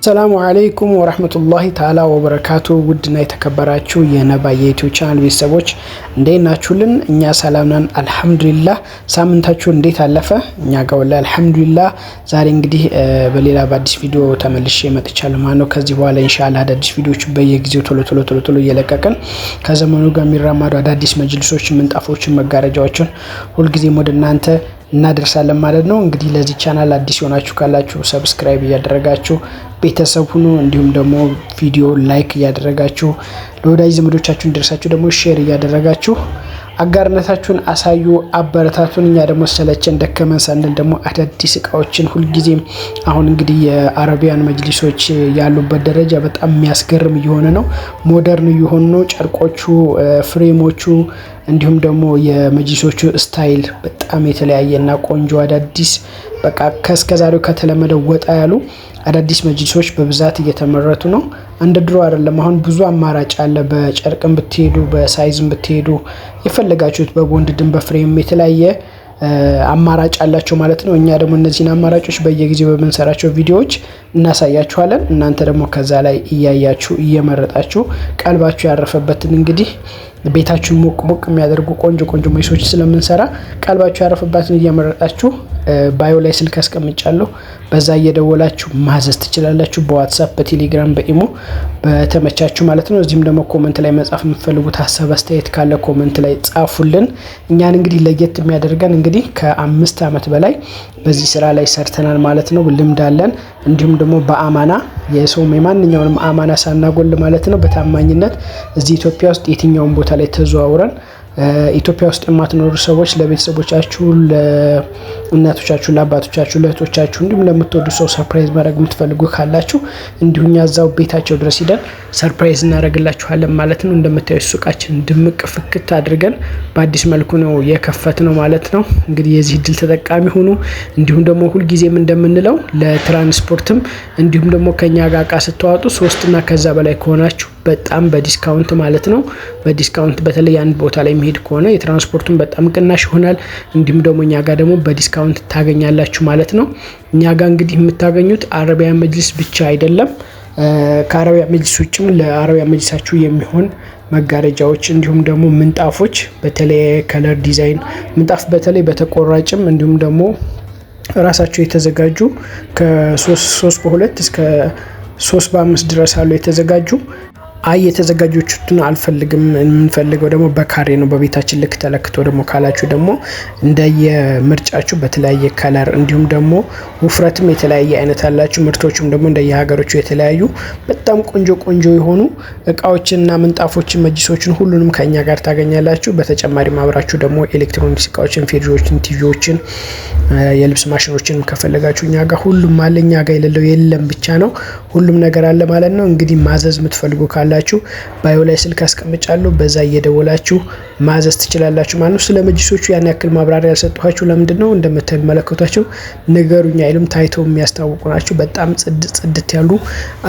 ሰላሙ አለይኩም ወራህመቱላሂ ተዓላ ወበረካቱ። ውድና የተከበራችሁ የነባ የዩቲዩብ ቻናል ቤተሰቦች እንዴት ናችሁልን? እኛ ሰላም ነን አልሐምዱሊላህ። ሳምንታችሁ እንዴት አለፈ? እኛ ጋር ወላሂ አልሐምዱሊላህ። ዛሬ እንግዲህ በሌላ በአዲስ ቪዲዮ ተመልሼ መጥቻለሁ ማለት ነው። ከዚህ በኋላ ኢንሻአላህ አዳዲስ ቪዲዮዎች በየጊዜው ቶሎ እየለቀቅን ከዘመኑ ጋር የሚራመዱ አዳዲስ መጅልሶች፣ ምንጣፎችን፣ መጋረጃዎችን ሁልጊዜም ወደ እናንተ እናደርሳለን ማለት ነው። እንግዲህ ለዚህ ቻናል አዲስ ሆናችሁ ካላችሁ ሰብስክራይብ እያደረጋችሁ ቤተሰብ ሁኑ። እንዲሁም ደግሞ ቪዲዮ ላይክ እያደረጋችሁ ለወዳጅ ዘመዶቻችሁ እንዲደርሳችሁ ደግሞ ሼር እያደረጋችሁ አጋርነታችሁን አሳዩ፣ አበረታቱን። እኛ ደግሞ ሰለቸን ደከመን ሳንል ደግሞ አዳዲስ እቃዎችን ሁልጊዜም አሁን እንግዲህ የአረቢያን መጅሊሶች ያሉበት ደረጃ በጣም የሚያስገርም እየሆነ ነው። ሞደርን እየሆኑ ነው። ጨርቆቹ፣ ፍሬሞቹ እንዲሁም ደግሞ የመጅሊሶቹ ስታይል በጣም የተለያየና ቆንጆ አዳዲስ በቃ ከስከዛሬው ከተለመደው ወጣ ያሉ አዳዲስ መጅሊሶች በብዛት እየተመረቱ ነው። እንደ ድሮ አይደለም። አሁን ብዙ አማራጭ አለ። በጨርቅም ብትሄዱ በሳይዝም ብትሄዱ የፈለጋችሁት በቦንድድም በፍሬም የተለያየ አማራጭ አላቸው ማለት ነው። እኛ ደግሞ እነዚህን አማራጮች በየጊዜው በምንሰራቸው ቪዲዮዎች እናሳያችኋለን። እናንተ ደግሞ ከዛ ላይ እያያችሁ እየመረጣችሁ ቀልባችሁ ያረፈበትን እንግዲህ ቤታችሁን ሞቅ የሚያደርጉ ቆንጆ መጅሊሶች ስለምንሰራ ቀልባችሁ ያረፈባትን እየመረጣችሁ ባዮ ላይ ስልክ አስቀምጫለሁ። በዛ እየደወላችሁ ማዘዝ ትችላላችሁ። በዋትስአፕ፣ በቴሌግራም፣ በኢሞ በተመቻችሁ ማለት ነው። እዚህም ደግሞ ኮመንት ላይ መጻፍ የምትፈልጉት ሀሳብ አስተያየት ካለ ኮመንት ላይ ጻፉልን። እኛን እንግዲህ ለየት የሚያደርገን እንግዲህ ከ5 ዓመት በላይ በዚህ ስራ ላይ ሰርተናል ማለት ነው። ልምድ አለን። እንዲሁም ደግሞ በአማና የሰውም የማንኛውንም አማና ሳናጎል ማለት ነው በታማኝነት እዚህ ኢትዮጵያ ውስጥ የትኛውን ቦታ ላይ ተዘዋውረን ኢትዮጵያ ውስጥ የማትኖሩ ሰዎች ለቤተሰቦቻችሁ፣ ለእናቶቻችሁ፣ ለአባቶቻችሁ፣ ለእህቶቻችሁ እንዲሁም ለምትወዱ ሰው ሰርፕራይዝ ማድረግ የምትፈልጉ ካላችሁ እንዲሁኛ እዛው ቤታቸው ድረስ ሂደን ሰርፕራይዝ እናደርግላችኋለን ማለት ነው። እንደምታዩት ሱቃችን ድምቅ ፍክት አድርገን በአዲስ መልኩ ነው የከፈት ነው ማለት ነው። እንግዲህ የዚህ እድል ተጠቃሚ ሁኑ። እንዲሁም ደግሞ ሁልጊዜም እንደምንለው ለትራንስፖርትም እንዲሁም ደግሞ ከኛ ጋር እቃ ስትዋጡ 3 እና ከዛ በላይ ከሆናችሁ በጣም በዲስካውንት ማለት ነው። በዲስካውንት በተለይ አንድ ቦታ ላይ መሄድ ከሆነ የትራንስፖርቱን በጣም ቅናሽ ይሆናል። እንዲሁም ደግሞ እኛ ጋር ደግሞ በዲስካውንት ታገኛላችሁ ማለት ነው። እኛ ጋር እንግዲህ የምታገኙት አረቢያን መጅሊስ ብቻ አይደለም። ከአረቢያ መጅሊስ ውጭም ለአረቢያ መጅሊሳችሁ የሚሆን መጋረጃዎች እንዲሁም ደግሞ ምንጣፎች በተለይ ከለር ዲዛይን ምንጣፍ በተለይ በተቆራጭም እንዲሁም ደግሞ ራሳቸው የተዘጋጁ ከ3 በ2 እስከ 3 በ5 ድረስ አሉ የተዘጋጁ። የተዘጋጆቹን አልፈልግም፣ የምንፈልገው ደግሞ በካሬ ነው በቤታችን ልክ ተለክቶ ደግሞ ካላችሁ ደግሞ እንደየምርጫችሁ በተለያየ ከለር እንዲሁም ደግሞ ውፍረትም የተለያየ አይነት አላችሁ። ምርቶችም ደግሞ እንደየሀገሮቹ የተለያዩ በጣም ቆንጆ የሆኑ እቃዎችንና ምንጣፎችን መጅሊሶችን ሁሉንም ከኛ ጋር ታገኛላችሁ። በተጨማሪም አብራችሁ ደግሞ ኤሌክትሮኒክስ እቃዎችን፣ ፌሪጆችን፣ ቲቪዎችን፣ የልብስ ማሽኖችን ከፈለጋችሁ እኛ ጋር ሁሉም አለ። እኛ ጋር የሌለው የለም ብቻ ነው፣ ሁሉም ነገር አለ ማለት ነው። እንግዲህ ማዘዝ የምትፈልጉ ካላችሁ ባዮ ላይ ስልክ አስቀምጫለሁ። በዛ እየደወላችሁ ማዘዝ ትችላላችሁ ማለት ነው። ስለ መጅሊሶቹ ያን ያክል ማብራሪያ ያልሰጠኋችሁ ለምንድነው? እንደምትመለከቷቸው ነገሩኛ አይሉም ታይተው የሚያስታውቁ ናቸው። በጣም ጽድት ያሉ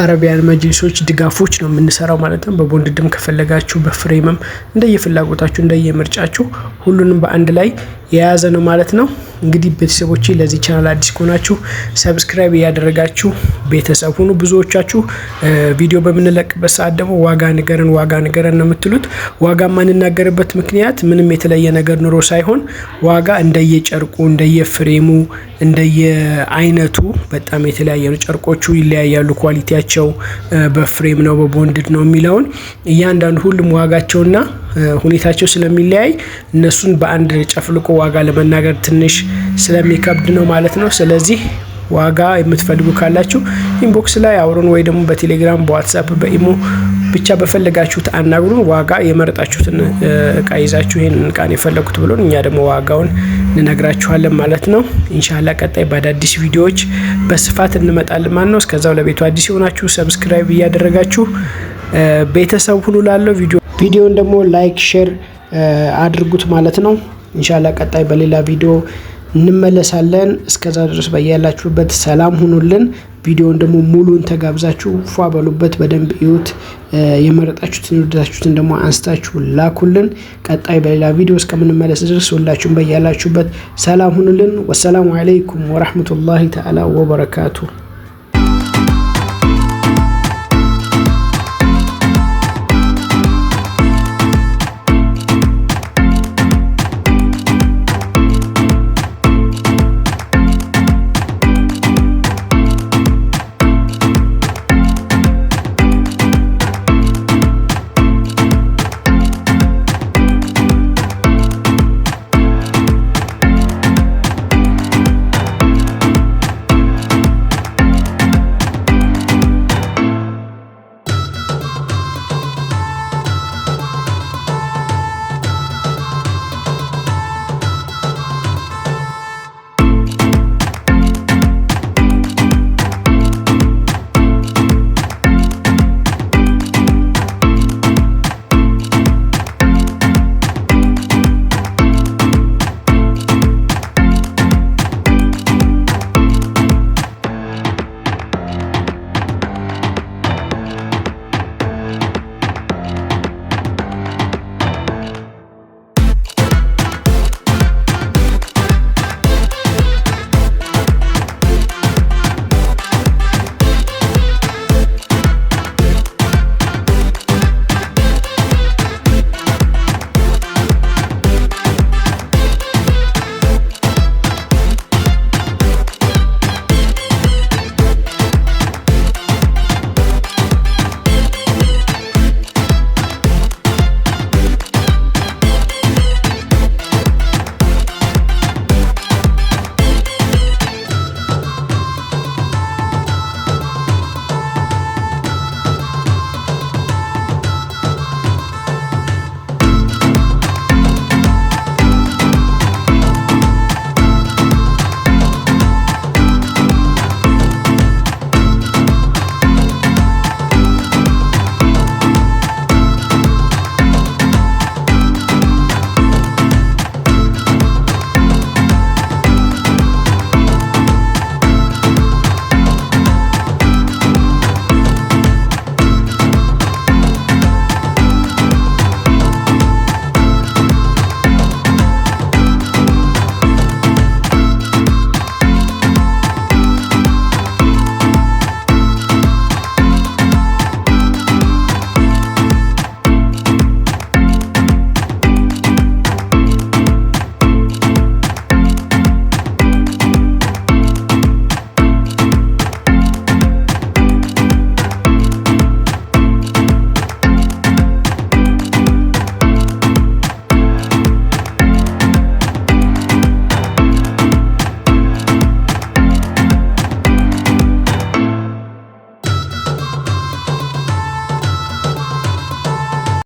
አረቢያን መጅሊሶች ድጋፎች ነው የምንሰራው ማለት ነው። በቦንድድም ከፈለጋችሁ በፍሬምም እንደየፍላጎታችሁ እንደየምርጫችሁ ሁሉንም በአንድ ላይ የያዘ ነው ማለት ነው። እንግዲህ ቤተሰቦቼ ለዚህ ቻናል አዲስ ከሆናችሁ ሰብስክራይብ እያደረጋችሁ ቤተሰብ ሁኑ። ብዙዎቻችሁ ቪዲዮ በምንለቅበት ሰዓት ደግሞ ዋጋ ንገረን ነው የምትሉት። ዋጋ ማንናገርበት ምክንያት ምንም የተለየ ነገር ኑሮ ሳይሆን ዋጋ እንደየጨርቁ፣ እንደየፍሬሙ፣ እንደየአይነቱ በጣም የተለያየ ነው። ጨርቆቹ ይለያያሉ። ኳሊቲያቸው በፍሬም ነው በቦንድድ ነው የሚለውን እያንዳንዱ ሁሉም ዋጋቸውና ሁኔታቸው ስለሚለያይ እነሱን በአንድ ጨፍልቆ ዋጋ ለመናገር ትንሽ ስለሚከብድ ነው ማለት ነው። ስለዚህ ዋጋ የምትፈልጉ ካላችሁ ኢንቦክስ ላይ አውሩን ወይ ደግሞ በቴሌግራም፣ በዋትስአፕ፣ በኢሞ ብቻ በፈለጋችሁት አናግሩን። ዋጋ የመረጣችሁትን እቃ ይዛችሁ ይሄንን እቃ ነው የፈለኩት ብሎን እኛ ደግሞ ዋጋውን እንነግራችኋለን ማለት ነው። ኢንሻአላህ ቀጣይ በአዳዲስ ቪዲዮዎች በስፋት እንመጣለን ማለት ነው። እስከዛው ለቤቱ አዲስ የሆናችሁ ሰብስክራይብ እያደረጋችሁ ቤተሰብ ሁሉ ላለው ቪዲዮን ደግሞ ላይክ ሼር አድርጉት ማለት ነው። ኢንሻአላህ ቀጣይ በሌላ ቪዲዮ እንመለሳለን። እስከዛ ድረስ በያላችሁበት ሰላም ሁኑልን። ቪዲዮን ደግሞ ሙሉን ተጋብዛችሁ ፏ በሉበት፣ በደንብ እዩት። የመረጣችሁትን ወዳችሁትን ደግሞ አንስታችሁ ላኩልን። ቀጣይ በሌላ ቪዲዮ እስከምንመለስ ድረስ ሁላችሁም በያላችሁበት ሰላም ሁኑልን። ወሰላሙ አለይኩም ወራህመቱላሂ ተዓላ ወበረካቱ።